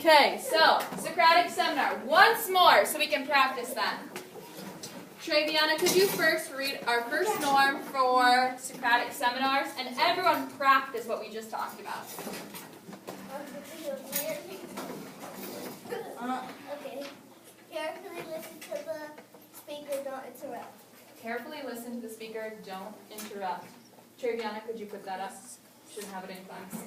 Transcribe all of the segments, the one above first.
Okay, so Socratic seminar. Once more so we can practice that. Traviana, could you first read our first norm for Socratic seminars? And everyone practice what we just talked about. Okay. Carefully listen to the speaker, don't interrupt. Carefully listen to the speaker, don't interrupt. Traviana, could you put that up? Shouldn't have it in class.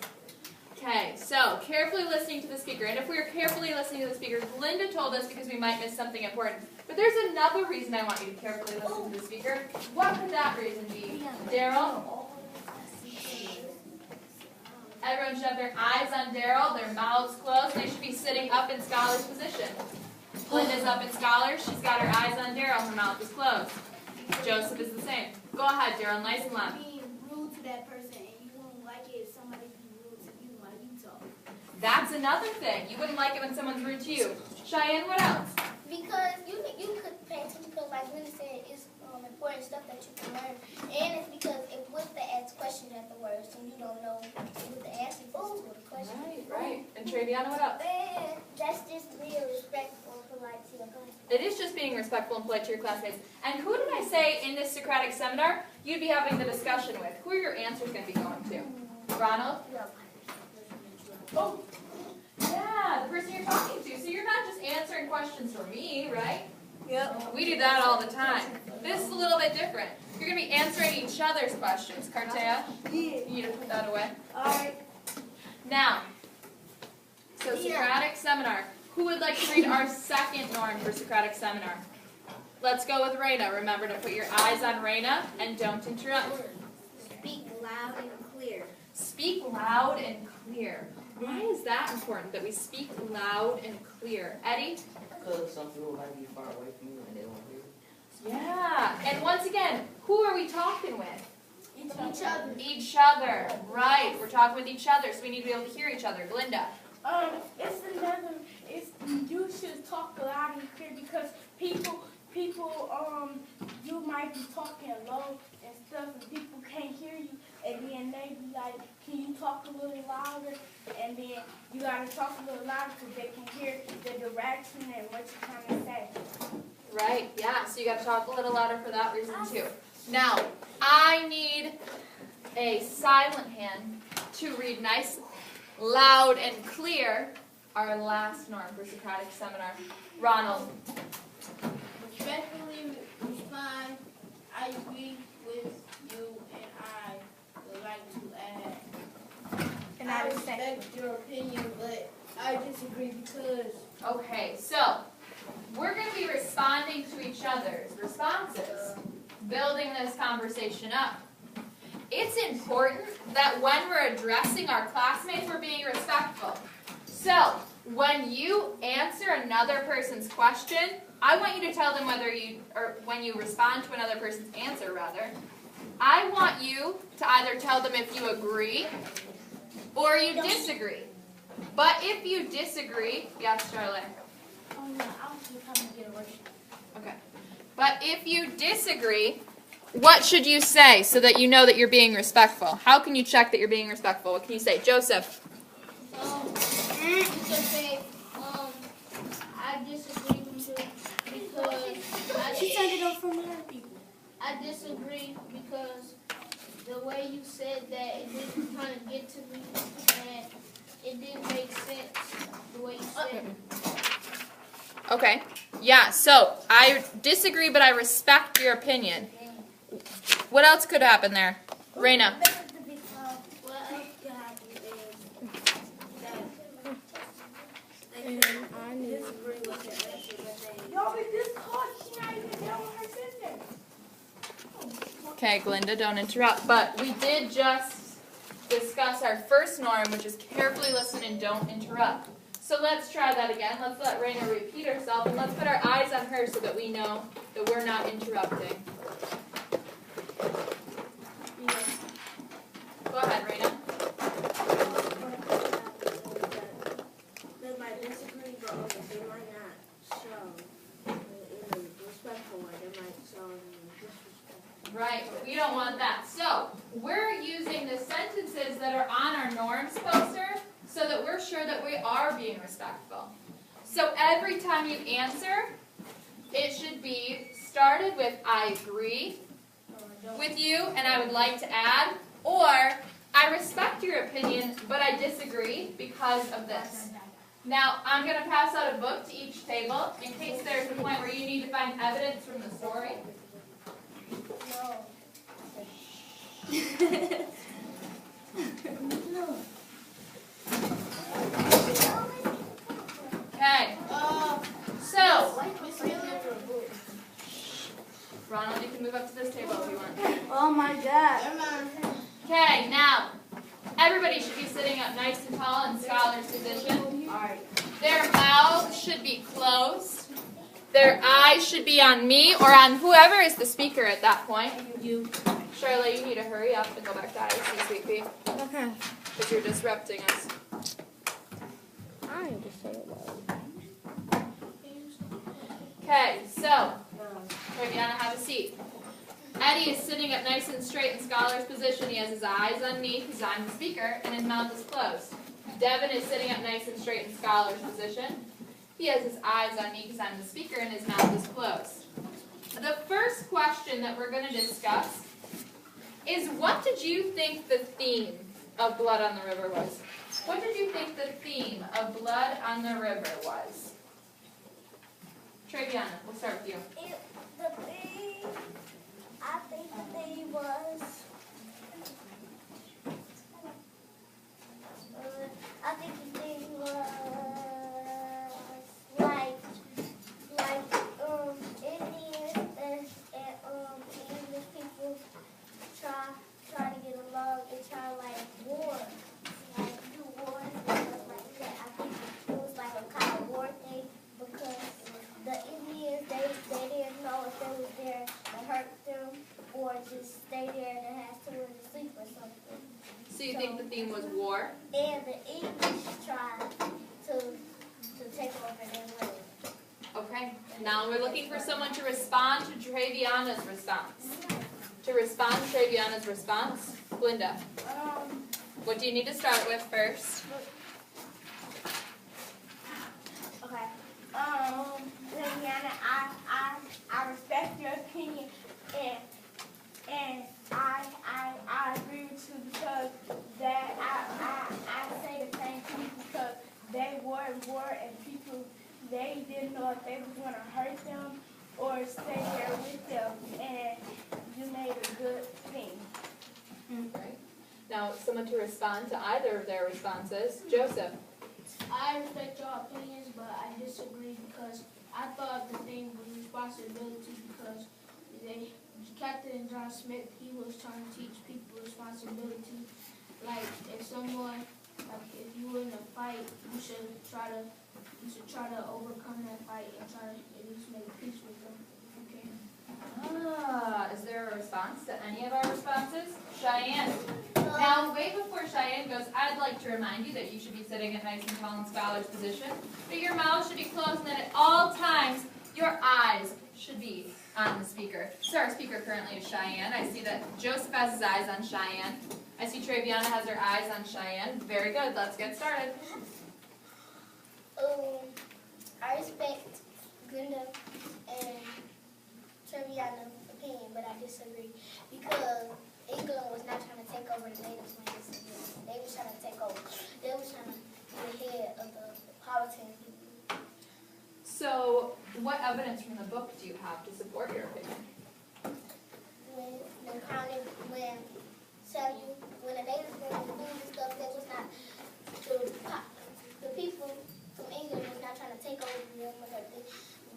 Okay, so carefully listening to the speaker. And if we are carefully listening to the speaker, Linda told us because we might miss something important. But there's another reason I want you to carefully listen to the speaker. What could that reason be? Daryl? Everyone should have their eyes on Daryl, their mouths closed. They should be sitting up in scholar's position. Linda's up in scholar. She's got her eyes on Daryl. Her mouth is closed. Joseph is the same. Go ahead, Daryl. Nice and loud. Being rude to that person, and you won't like it if somebody be rude to you while you talk. That's another thing. You wouldn't like it when someone's rude to you. Cheyenne, what else? Because you could pay attention because, like Linda said, it's important stuff that you can learn. And it's because if they ask questions afterwards and you don't know what the answer is to the question. Right. And Traviana, what else? That's just being respectful and polite to your classmates. It is just being respectful and polite to your classmates. And who did I say in this Socratic seminar you'd be having the discussion with? Who are your answers going to be going to? Ronald? Oh, yeah, the person you're talking to. So you're not just answering questions for me, right? Yep. We do that all the time. This is a little bit different. You're going to be answering each other's questions. Cartea, Yeah. you need to put that away. Alright. Now, so Socratic seminar. Who would like to read our second norm for Socratic seminar? Let's go with Raina. Remember to put your eyes on Raina and don't interrupt. Speak loud and clear. Speak loud and clear. Why is that important, that we speak loud and clear? Eddie? Because some people might be far away from you and they won't hear you. Yeah. And once again, who are we talking with? Each other. Each other. Right. We're talking with each other, so we need to be able to hear each other. Glinda? You should talk loud and clear because people, you might be talking low and stuff, and people can't hear you, and then they be like, can you talk a little louder? And then you gotta talk a little louder so they can hear the direction and what you're trying to say. Right, yeah, so you got to talk a little louder for that reason too. Now, I need a silent hand to read nice, loud, and clear our last norm for Socratic seminar. Ronald. Respectfully respond, I agree with you, and I would like to add. And I respect your opinion, but I disagree because. Okay, so we're going to be responding to each other's responses, building this conversation up. It's important that when we're addressing our classmates, we're being respectful. So, when you answer another person's question, I want you to tell them when you respond to another person's answer, rather, I want you to either tell them if you agree or you disagree. But if you disagree, yes, Charlotte? Oh no, I was just coming to get a worship. Okay. But if you disagree, what should you say so that you know that you're being respectful? How can you check that you're being respectful? What can you say? Joseph? You could say, I disagree with you because She turned it over from other people. I disagree because the way you said that it didn't kind of get to me and it didn't make sense the way you said it. Okay. Yeah, so I disagree, but I respect your opinion. What else could happen there? Raina? What else could happen is that they can disagree with your answer, but Y'all, but this card, she's not even done with her sister. Okay, Glinda, don't interrupt. But we did just discuss our first norm, which is carefully listen and don't interrupt. So let's try that again. Let's let Raina repeat herself, and let's put our eyes on her so that we know that we're not interrupting. Go ahead, Raina. They might disagree, but they might not show in a respectful way. They might show in disrespectful. Right, we don't want that. So, we're using the sentences that are on our norms poster so that we're sure that we are being respectful. So every time you answer, it should be started with I agree with you and I would like to add, or I respect your opinion but I disagree because of this. Now, I'm going to pass out a book to each table in case there's a point where you need to find evidence from the story. Okay. So, Ronald, you can move up to this table if you want. Oh my God. Okay, now, everybody should be sitting up nice and tall in scholar's position. Their mouths should be closed. Their eyes should be on me or on whoever is the speaker at that point. You. Charlotte, you need to hurry up and go back to IC, sweet pea. Okay. Because you're disrupting us. I need to say it loud. Okay, so, Viviana, have a seat. Eddie is sitting up nice and straight in scholar's position. He has his eyes on me because I'm the speaker, and his mouth is closed. Devin is sitting up nice and straight in scholar's position. He has his eyes on me because I'm the speaker, and his mouth is closed. The first question that we're going to discuss is, what did you think the theme of Blood on the River was? What did you think the theme of Blood on the River was? Traviana, we'll start with you. I think the thing was, Indians and English people try to get along and try to war, do war and stuff like that. I think it was like a kind of war thing because the Indians they didn't know if they was there to hurt them or just stay there and have somewhere to sleep or something. So you think the theme was war? And the English tried to take over their land. Okay. Now we're looking for someone to respond to Traviana's response. To respond to Traviana's response, Linda, what do you need to start with first? Okay. Liliana, I respect your opinion and I agree with you because that I say the same thing because they were in war and people they didn't know if they was gonna hurt them or stay there with them, and you made a good thing. Right. Now someone to respond to either of their responses. Joseph. I respect your opinions, but I disagree because I thought the thing was responsibility because Captain John Smith, he was trying to teach people responsibility. Like if you were in a fight, you should try to overcome that fight and try to at least make peace with them if you can. Is there a response to any of our responses? Cheyenne. Now, way before Cheyenne goes, I'd like to remind you that you should be sitting at nice and tall in scholar's position, but your mouth should be closed, and that at all times, your eyes should be on the speaker. So our speaker currently is Cheyenne. I see that Joseph has his eyes on Cheyenne. I see Traviana has her eyes on Cheyenne. Very good. Let's get started. I respect Glenda and Treviana's opinion, but I disagree because England was not trying to take over the natives' lands. They were trying to take over. They were trying to get ahead of the politics. So, what evidence from the book do you have to support your opinion? When the natives were doing food and stuff, that was not the people from England was not trying to take over them.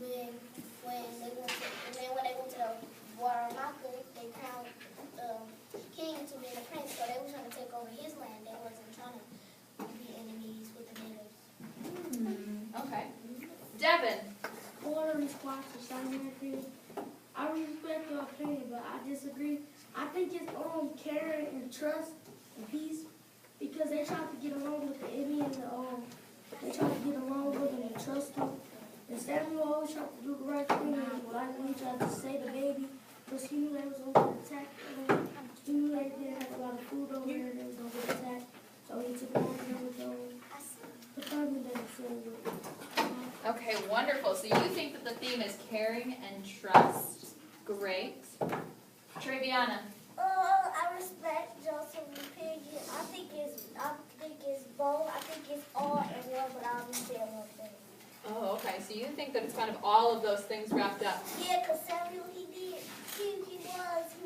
When they went to the Warramaka, they crowned king to be a prince, so they were trying to take over his land. They wasn't trying to be enemies with the natives. Okay. Devin. For the response to Cheyenne opinion, I respect your opinion, but I disagree. I think it's care and trust and peace because they tried to get along with the Indians. They tried to get along with them and trust them. And Samuel always tried to do the right thing. And when he tried to save the baby, because he knew they was going to get attacked. He knew they didn't have a lot of food over there and they was going to get attacked. So he took over them with them. Okay, wonderful. So you think that the theme is caring and trust. Great. Traviana. I respect Joseph's opinion. I think it's both. I think it's all and one, but I'll be saying one thing. Oh, okay. So you think that it's kind of all of those things wrapped up. Yeah, because Samuel, he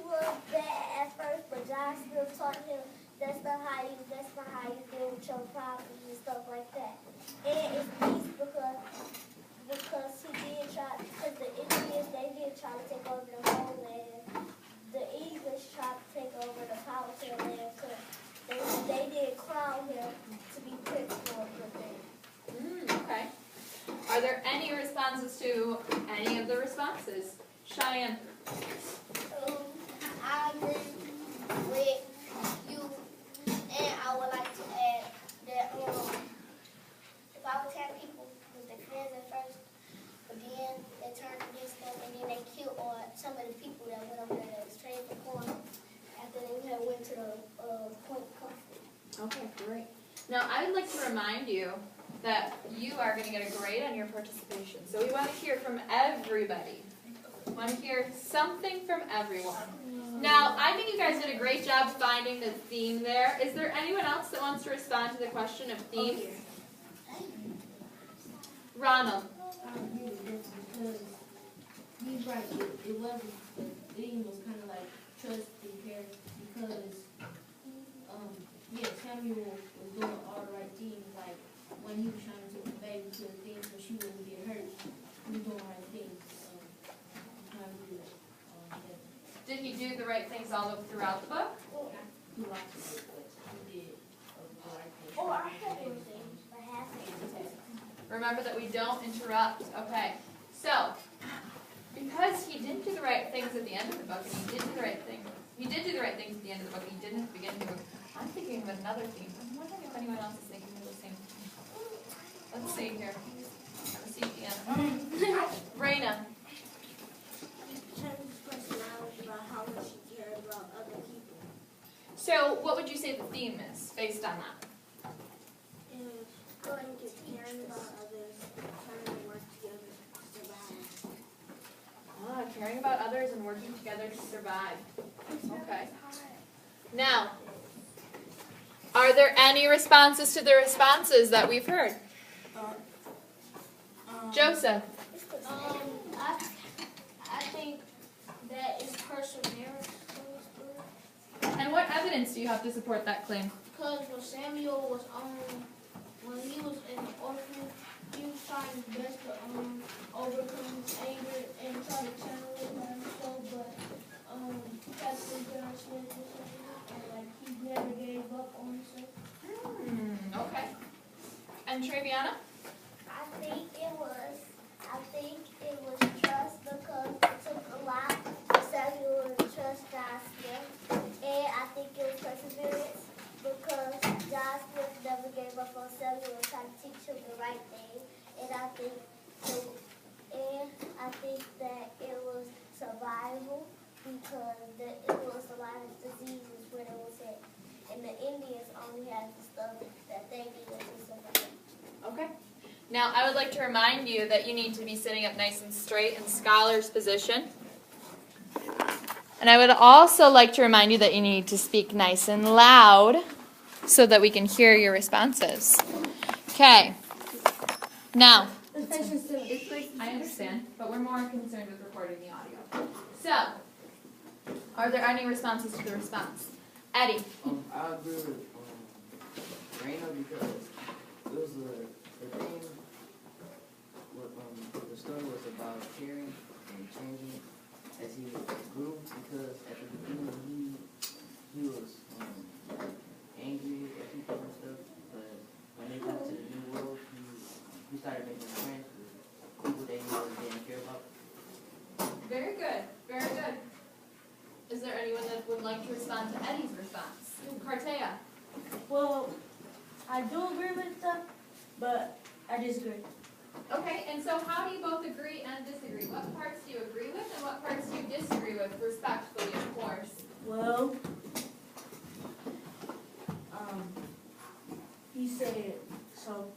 was bad at first, but God still taught him that's not how you deal with your problems and stuff like that. And it's peace because he did try, because the Indians, they did try to take over the whole land. The English tried to take over the Powhatan land, so they did crown him to be prince for a good thing. Okay. Are there any responses to any of the responses? Cheyenne. I agree with you, and I would like to add that if I would tell people was their friends at first, but then they turned against them, and then they killed some of the people that went over there to trade for corn after they had went to the point of conflict. Okay, great. Now, I would like to remind you that you are going to get a grade on your participation. So we want to hear from everybody. We want to hear something from everyone. Now, I think you guys did a great job finding the theme there. Is there anyone else that wants to respond to the question of theme? Ronald. Because he's right. It wasn't, the theme was kind of like trust and care because, Samuel was doing all the right things, like when he was trying to take the baby to the thing so she wouldn't get hurt. He was doing the right things. Trying to do that. Did he do the right things all throughout the book? He liked it, but he did the right things. Oh, I had one thing. I have it. Remember that we don't interrupt. Okay. So, because he didn't do the right things at the end of the book, and he did do the right things. He did do the right things at the end of the book, and he didn't at the beginning of the book. I'm thinking of another theme. I'm wondering if anyone else is thinking of the same thing. Let's see here. Have a seat, Deanna. Raina. So, what would you say the theme is based on that? Caring about others, trying to work together to survive. Caring about others and working together to survive. Okay. Now, are there any responses to the responses that we've heard? Joseph. I think that is perseverance. And what evidence do you have to support that claim? Because when Samuel was when he was in the orphan, he was trying his best to overcome his anger and try to channel it by himself, but Captain John Smith was like he never gave up on himself. Okay. And Traviana? I think it was trust because it took a lot for Samuel to trust God Smith. And I think it was perseverance because God Smith never gave up on Samuel and tried to teach him the right thing. And I think that it was survival because it was a lot of diseases where it was hit. And the Indians only had the stuff that they needed to survive. Okay. Now, I would like to remind you that you need to be sitting up nice and straight in scholar's position. And I would also like to remind you that you need to speak nice and loud so that we can hear your responses. Okay. Now, I understand, but we're more concerned with recording the audio. So, are there any responses to the response? Eddie. I agree with Raina because it was the thing. The story was about caring and changing as he grew because at the beginning he was angry at people and stuff, but when they got to the new world, he started making friends with people that he really didn't care about. Very good. Very good. Is there anyone that would like to respond to Eddie's response? Cartea. Well, I do agree with stuff, but I disagree. Okay, and so how do you both agree and disagree? What parts do you agree with and what parts do you disagree with, respectfully, of course? Well, he said, so,